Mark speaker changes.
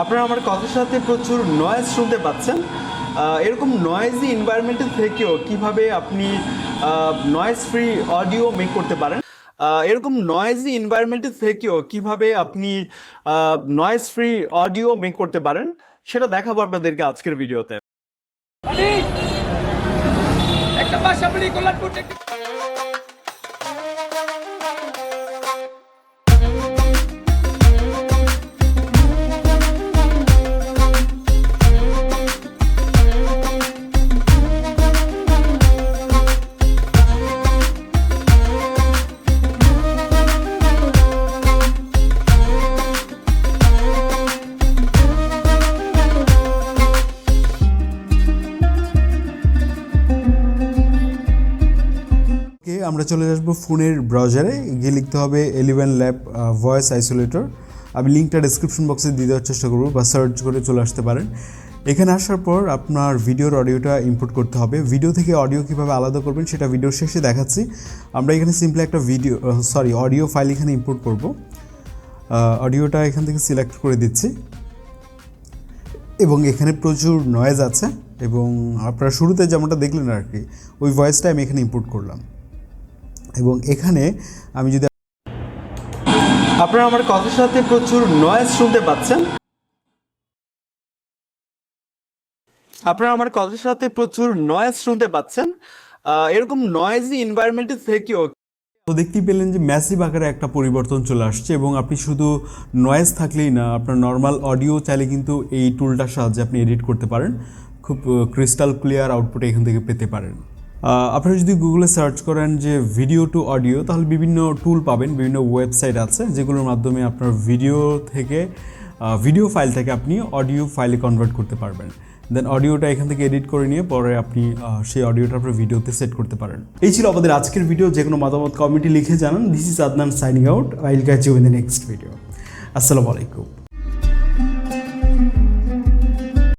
Speaker 1: আপনারা আমার কথার সাথে প্রচুর নয়েজ শুনতে পাচ্ছেন। এরকম নয়েজি এনভায়রনমেন্ট থেকেও কিভাবে আপনি নয়েজ ফ্রি অডিও মেক করতে পারেন, এরকম নয়েজি এনভায়রনমেন্ট থেকেও কিভাবে আপনি নয়েজ ফ্রি অডিও মেক করতে পারেন সেটা দেখাবো আপনাদেরকে আজকের ভিডিওতে।
Speaker 2: আমরা চলে আসবো ফোনের ব্রাউজারে, গিয়ে লিখতে হবে Elevenlabs ভয়েস আইসোলেটর। আমি লিঙ্কটা ডেসক্রিপশন বক্সে দিয়ে দেওয়ার চেষ্টা করবো, বা সার্চ করে চলে আসতে পারেন। এখানে আসার পর আপনার ভিডিওর অডিওটা ইম্পোর্ট করতে হবে। ভিডিও থেকে অডিও কীভাবে আলাদা করবেন সেটা ভিডিওর শেষে দেখাচ্ছি। আমরা এখানে সিম্পলি একটা অডিও ফাইল এখানে ইম্পোর্ট করব। অডিওটা এখান থেকে সিলেক্ট করে দিচ্ছি, এবং এখানে প্রচুর নয়েজ আছে, এবং আপনারা শুরুতে যেমনটা দেখলেন আর কি, ওই ভয়েসটা আমি এখানে ইম্পোর্ট করলাম। এবং এখানে আমি যদি
Speaker 1: আপনারা আমার কথার সাথে প্রচুর নয়েজ শুনতে পাচ্ছেন, এরকম নয়েজি এনভায়রনমেন্ট থেকেও
Speaker 2: তো দেখতেই পেলেন যে ম্যাসিভ আকারে একটা পরিবর্তন চলে আসছে। এবং আপনি শুধু নয়েজ থাকলেই না, আপনার নর্মাল অডিও চাইলে কিন্তু এই টুলটার সাহায্যে আপনি এডিট করতে পারেন। খুব ক্রিস্টাল ক্লিয়ার আউটপুট এখান থেকে পেতে পারেন। আপনারা যদি গুগলে সার্চ করেন যে ভিডিও টু অডিও, তাহলে বিভিন্ন টুল পাবেন, বিভিন্ন ওয়েবসাইট আছে যেগুলোর মাধ্যমে আপনার ভিডিও ফাইল থেকে আপনি অডিও ফাইলে কনভার্ট করতে পারবেন। দেন অডিওটা এখান থেকে এডিট করে নিয়ে পরে আপনি সেই অডিওটা আপনার ভিডিওতে সেট করতে পারেন। এই ছিল আমাদের আজকের ভিডিও। যে কোনো মতামত কমেন্টে লিখে জানান। This is Adnan signing out. I will catch you in the next video. আসসালামু আলাইকুম।